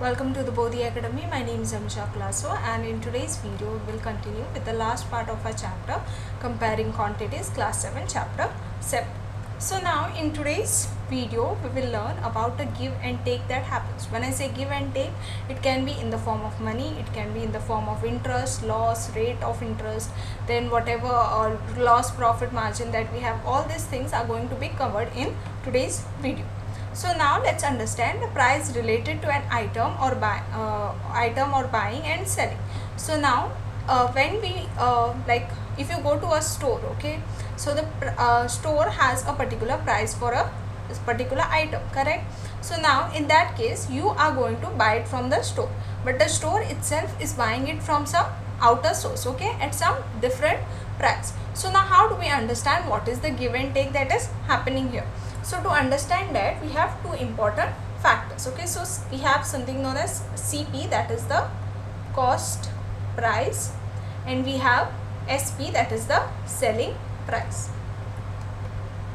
Welcome to the Bodhi Academy. My name is Amisha Klaso, and in today's video we will continue with the last part of our chapter comparing quantities, class 7, chapter 7. So now in today's video we will learn about the give and take that happens. When I say give and take, it can be in the form of money, it can be in the form of interest, loss, rate of interest, then whatever loss, profit margin that we have. All these things are going to be covered in today's video. So now let's understand the price related to an item or buying and selling. So now when we if you go to a store, okay, so the store has a particular price for a particular item, correct? So now in that case you are going to buy it from the store, but the store itself is buying it from some outer source, okay, at some different price. So now how do we understand what is the give and take that is happening here? So to understand that, we have two important factors, okay. So we have something known as CP, that is the cost price, and we have SP, that is the selling price.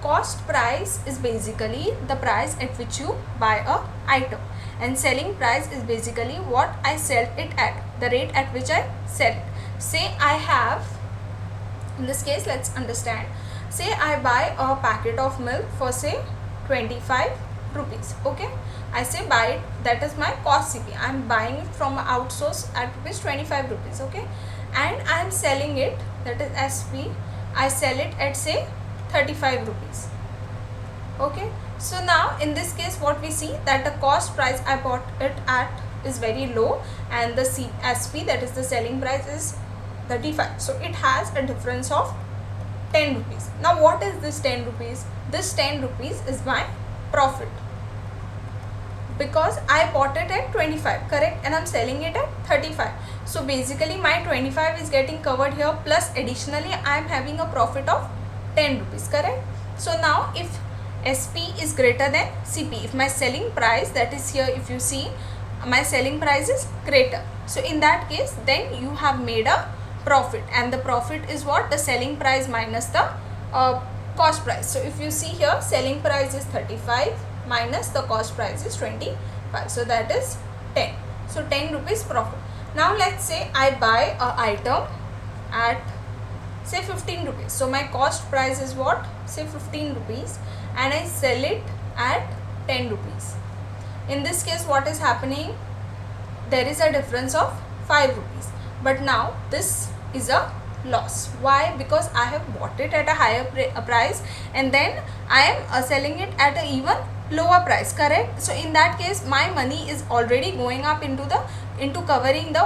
Cost price is basically the price at which you buy a item, and selling price is basically what I sell it at, the rate at which I sell it. Say I have, in this case let's understand, say I buy a packet of milk for say 25 rupees, okay. I say buy it, that is my cost CP. I am buying it from outsource at rupees 25 rupees, okay, and I am selling it, that is SP. I sell it at say 35 rupees, okay. So now in this case what we see, that the cost price I bought it at is very low, and the SP, that is the selling price, is 35. So it has a difference of 10 rupees. Now what is this 10 rupees? This 10 rupees is my profit, because I bought it at 25, correct, and I'm selling it at 35. So basically my 25 is getting covered here, plus additionally I am having a profit of 10 rupees, correct. So now if SP is greater than CP, if my selling price, that is here, if you see my selling price is greater, so in that case then you have made a profit, and the profit is what? The selling price minus the cost price. So if you see here, selling price is 35 minus the cost price is 25, so that is 10. So 10 rupees profit. Now let's say I buy a item at say 15 rupees. So my cost price is what? Say 15 rupees, and I sell it at 10 rupees. In this case what is happening? There is a difference of 5 rupees. But now this is a loss. Why? Because I have bought it at a higher price, and then I am selling it at an even lower price, correct? So in that case my money is already going up into covering the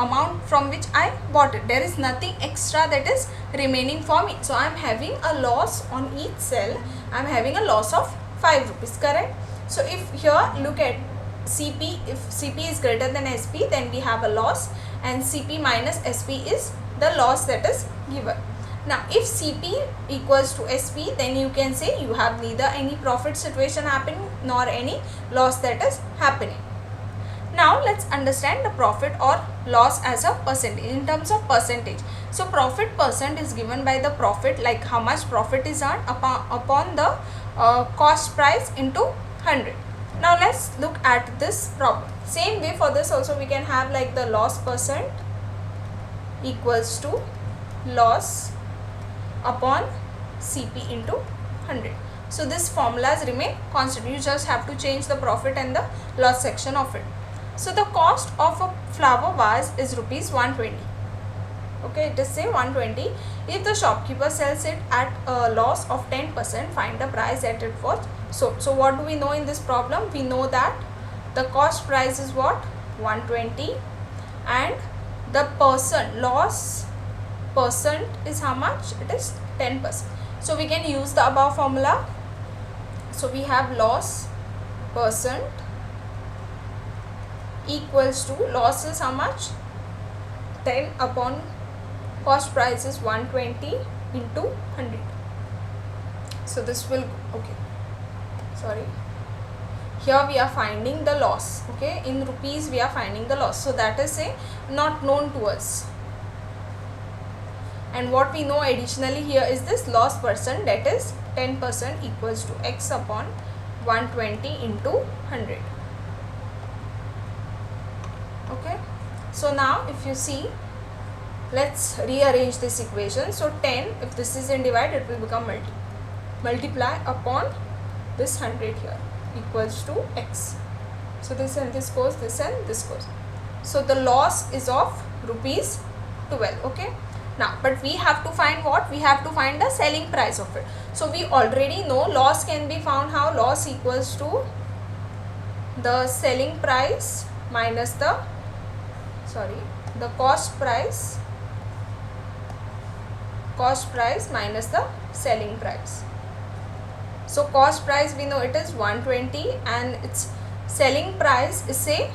amount from which I bought it. There is nothing extra that is remaining for me. So I am having a loss on each sell. I am having a loss of 5 rupees, correct? So if here look at CP, if CP is greater than SP, then we have a loss, and CP minus SP is the loss that is given. Now if CP equals to SP, then you can say you have neither any profit situation happening nor any loss that is happening. Now let's understand the profit or loss as a percentage, in terms of percentage. So profit percent is given by the profit, like how much profit is earned upon the cost price into 100. Now let's look at this problem. Same way for this also we can have like the loss percent equals to loss upon CP into 100. So this formulas remain constant. You just have to change the profit and the loss section of it. So the cost of a flower vase is rupees 120. Okay, it is say 120. If the shopkeeper sells it at a loss of 10%, find the price at it was sold. So what do we know in this problem? We know that the cost price is what? 120, and the loss percent is how much? It is 10%. So we can use the above formula. So we have loss percent equals to, loss is how much? 10 upon cost price is 120 into 100. So this will, okay, sorry, here we are finding the loss, okay, in rupees we are finding the loss, so that is a not known to us. And what we know additionally here is this loss percent, that is 10% equals to x upon 120 into 100. So now if you see, let's rearrange this equation. So 10, if this is in divide, it will become multiply upon this 100 here equals to x. So this and this goes, this and this goes. So the loss is of rupees 12. Okay. Now, but we have to find what? We have to find the selling price of it. So we already know loss can be found how? Loss equals to the selling price minus the cost price minus the selling price. So cost price we know it is 120 and its selling price is say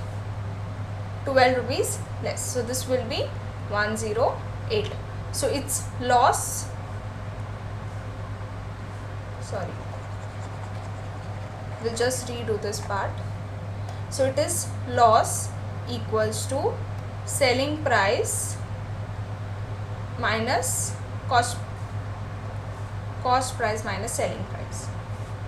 12 rupees less. So this will be 108. So its loss, we'll just redo this part. So it is loss equals to selling price minus cost price minus selling price.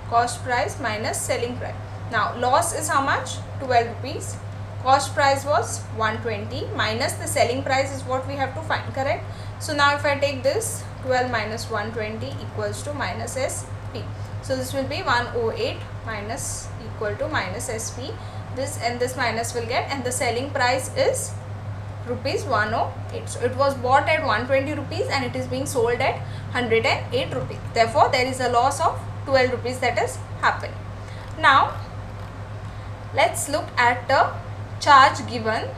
Cost price minus selling price. Now loss is how much? 12 rupees. Cost price was 120 minus the selling price is what we have to find, correct? So now if I take this 12 minus 120 equals to minus SP. So this will be 108 minus equal to minus SP. This and this minus will get, and the selling price is rupees 108. So it was bought at 120 rupees and it is being sold at 108 rupees. Therefore there is a loss of 12 rupees that is happening. Now let's look at the charge given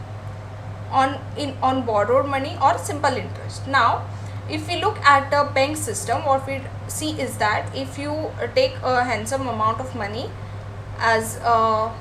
on borrowed money or simple interest. Now if we look at the bank system, what we see is that if you take a handsome amount of money as a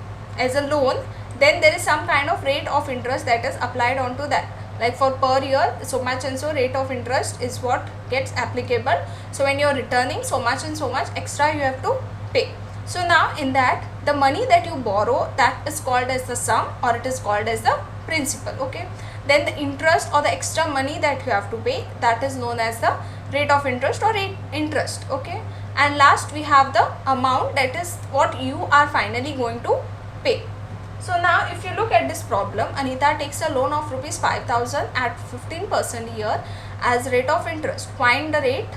loan, then there is some kind of rate of interest that is applied onto that. Like for per year, so much and so rate of interest is what gets applicable. So when you are returning so much and so much extra, you have to pay. So now in that, the money that you borrow, that is called as the sum or it is called as the principal. Okay. Then the interest or the extra money that you have to pay, that is known as the rate of interest or rate interest. Okay. And last we have the amount, that is what you are finally going to pay. So now if you look at this problem, Anita takes a loan of rupees 5,000 at 15% a year as rate of interest. Find the rate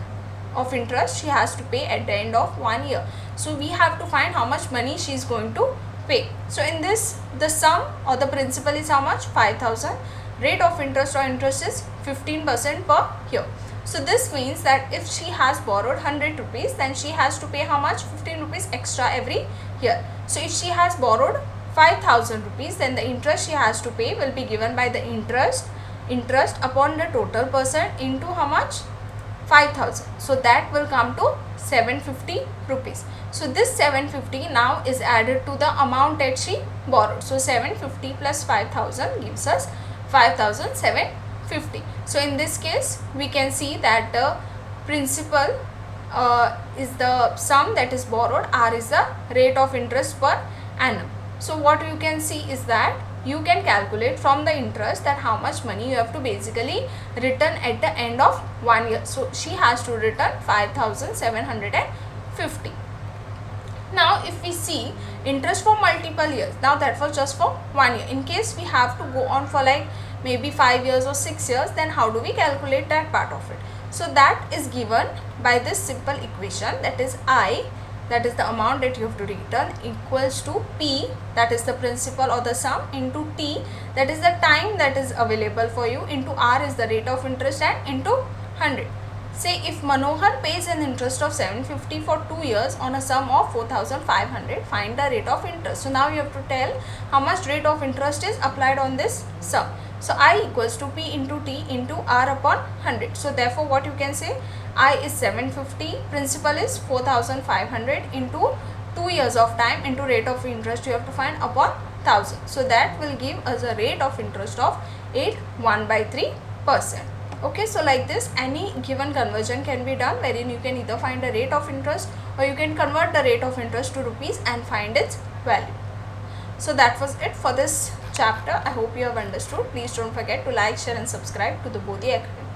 of interest she has to pay at the end of 1 year. So we have to find how much money she is going to pay. So in this, the sum or the principal is how much? 5,000. Rate of interest or interest is 15% per year. So this means that if she has borrowed 100 rupees, then she has to pay how much? 15 rupees extra every year. So if she has borrowed 5,000 rupees, then the interest she has to pay will be given by the interest upon the total percent into how much? 5,000. So that will come to 750 rupees. So this 750 now is added to the amount that she borrowed. So 750 plus 5,000 gives us 5,750. So in this case, we can see that the principal is the sum that is borrowed, R is the rate of interest per annum. So what you can see is that you can calculate from the interest that how much money you have to basically return at the end of 1 year. So she has to return 5,750. Now if we see interest for multiple years, now that was just for 1 year. In case we have to go on for like maybe 5 years or 6 years, then how do we calculate that part of it? So that is given by this simple equation, that is I, that is the amount that you have to return, equals to P, that is the principal or the sum, into T, that is the time that is available for you, into R is the rate of interest, and into 100. Say if Manohar pays an interest of 750 for 2 years on a sum of 4,500, find the rate of interest. So now you have to tell how much rate of interest is applied on this sum. So I equals to P into T into R upon 100. So therefore what you can say, I is 750, principal is 4,500 into 2 years of time into rate of interest you have to find upon 1000. So that will give us a rate of interest of 8.1/3%. Okay, so like this any given conversion can be done, wherein you can either find the rate of interest or you can convert the rate of interest to rupees and find its value. So that was it for this chapter. I hope you have understood. Please don't forget to like, share and subscribe to the Bodhi Academy.